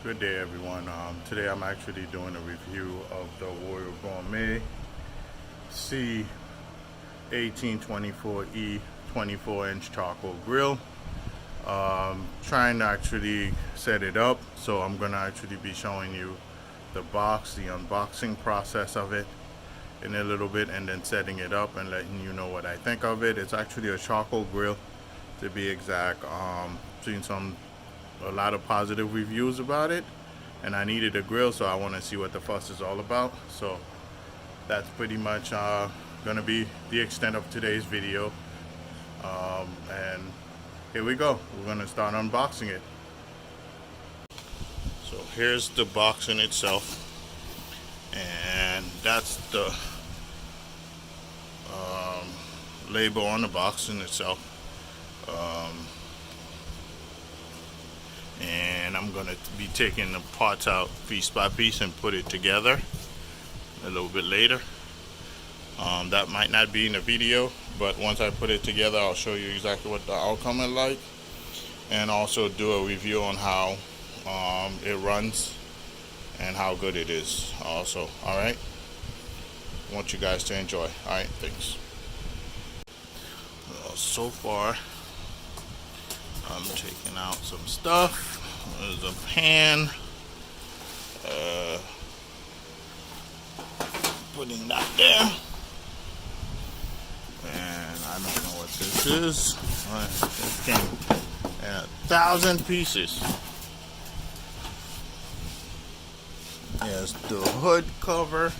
Good day, everyone. Today I'm actually doing a review of the Royal Gourmet C1824E 24-inch charcoal grill. Trying to actually set it up, so I'm gonna actually be showing you the box, the unboxing process of it in a little bit, and then setting it up and letting you know what I think of it. It's actually a charcoal grill, to be exact. Seen a lot of positive reviews about it, and I needed a grill, so I want to see what the fuss is all about. So that's pretty much gonna be the extent of today's video, and here we go. We're gonna start unboxing it. So here's the box in itself, and that's the label on the box in itself. And I'm gonna be taking the parts out piece by piece and put it together a little bit later. That might not be in the video, but once I put it together, I'll show you exactly what the outcome is like, and also do a review on how it runs and how good it is also. All right, want you guys to enjoy. All right, thanks. So far I'm taking out some stuff. There's a pan, putting that there, and I don't know what this is. It came in 1,000 pieces. There's the hood cover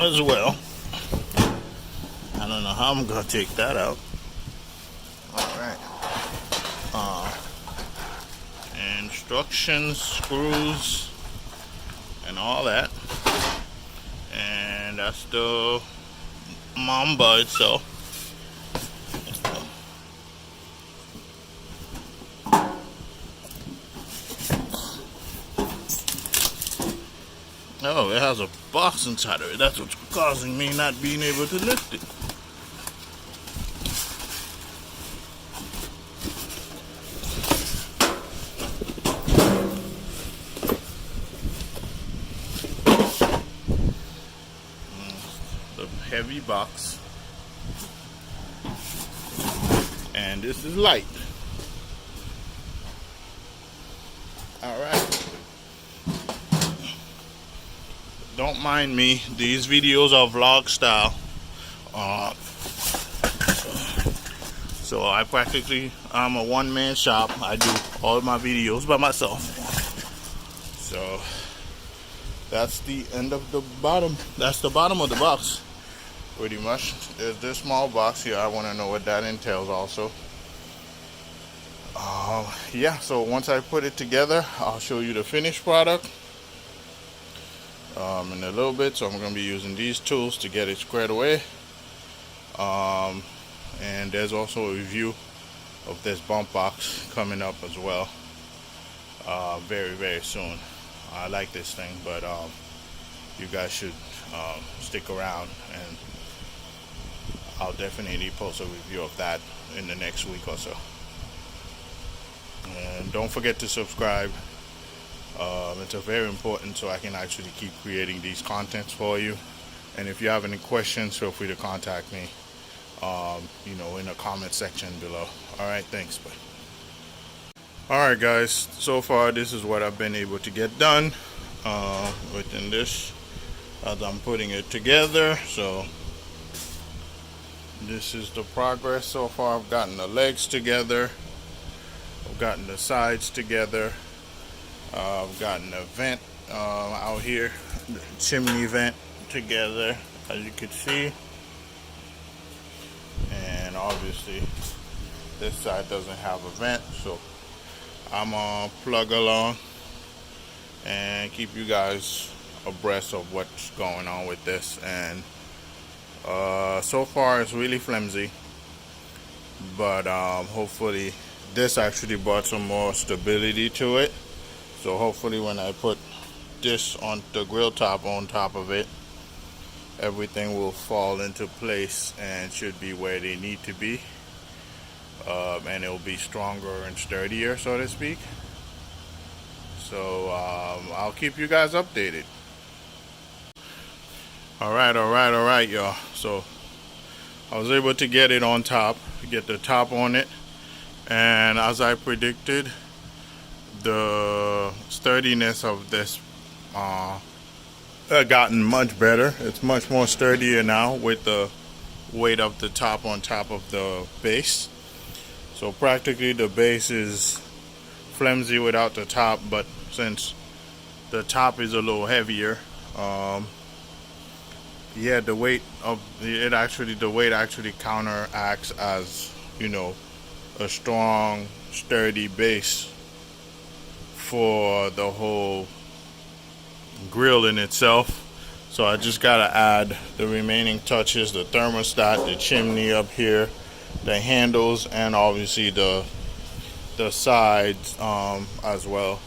as well. I don't know how I'm gonna take that out. Alright. Instructions, screws, and all that. And that's the Mamba itself. Oh, it has a box inside of it. That's what's causing me not being able to lift it. The heavy box, and this is light. All right, don't mind me, these videos are vlog style, so I'm a one-man shop. I do all my videos by myself. So that's the end of the bottom. That's the bottom of the box, pretty much. There's this small box here. I want to know what that entails also. Yeah, so once I put it together, I'll show you the finished product in a little bit. So I'm going to be using these tools to get it squared away. And there's also a review of this bump box coming up as well, very, very soon. I like this thing, but you guys should stick around, and I'll definitely post a review of that in the next week or so. And don't forget to subscribe. It's very important, so I can actually keep creating these contents for you. And if you have any questions, feel free to contact me, in the comment section below. All right, thanks. Bye. All right, guys. So far, this is what I've been able to get done within this as I'm putting it together. So this is the progress so far. I've gotten the legs together. I've gotten the sides together. I've gotten the vent out here, the chimney vent together, as you can see. And obviously this side doesn't have a vent, so I'm gonna plug along and keep you guys abreast of what's going on with this. And so far it's really flimsy, but hopefully this actually brought some more stability to it. So hopefully when I put this on the grill top on top of it, everything will fall into place and should be where they need to be. And it'll be stronger and sturdier, so to speak. So I'll keep you guys updated. All right, y'all. So I was able to get it on top, get the top on it, and as I predicted, the sturdiness of this gotten much better. It's much more sturdier now with the weight of the top on top of the base. So practically the base is flimsy without the top, but since the top is a little heavier, yeah, the weight actually counteracts as, you know, a strong, sturdy base for the whole grill in itself. So I just gotta add the remaining touches: the thermostat, the chimney up here, the handles, and obviously the sides as well.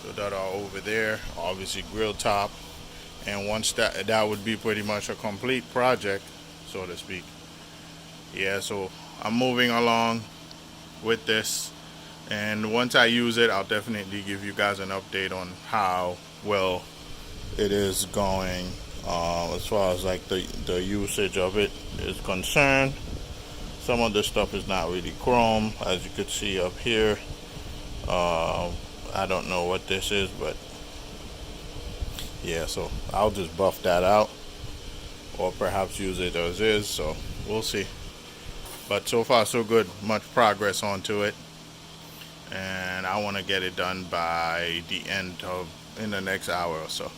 So that are over there. Obviously grill top. And once that would be pretty much a complete project, so to speak. Yeah, so I'm moving along with this, and once I use it, I'll definitely give you guys an update on how well it is going as far as like the usage of it is concerned. Some of the stuff is not really chrome, as you could see up here. I don't know what this is, but yeah, so I'll just buff that out, or perhaps use it as is, so we'll see. But so far so good, much progress onto it, and I want to get it done by the end of in the next hour or so.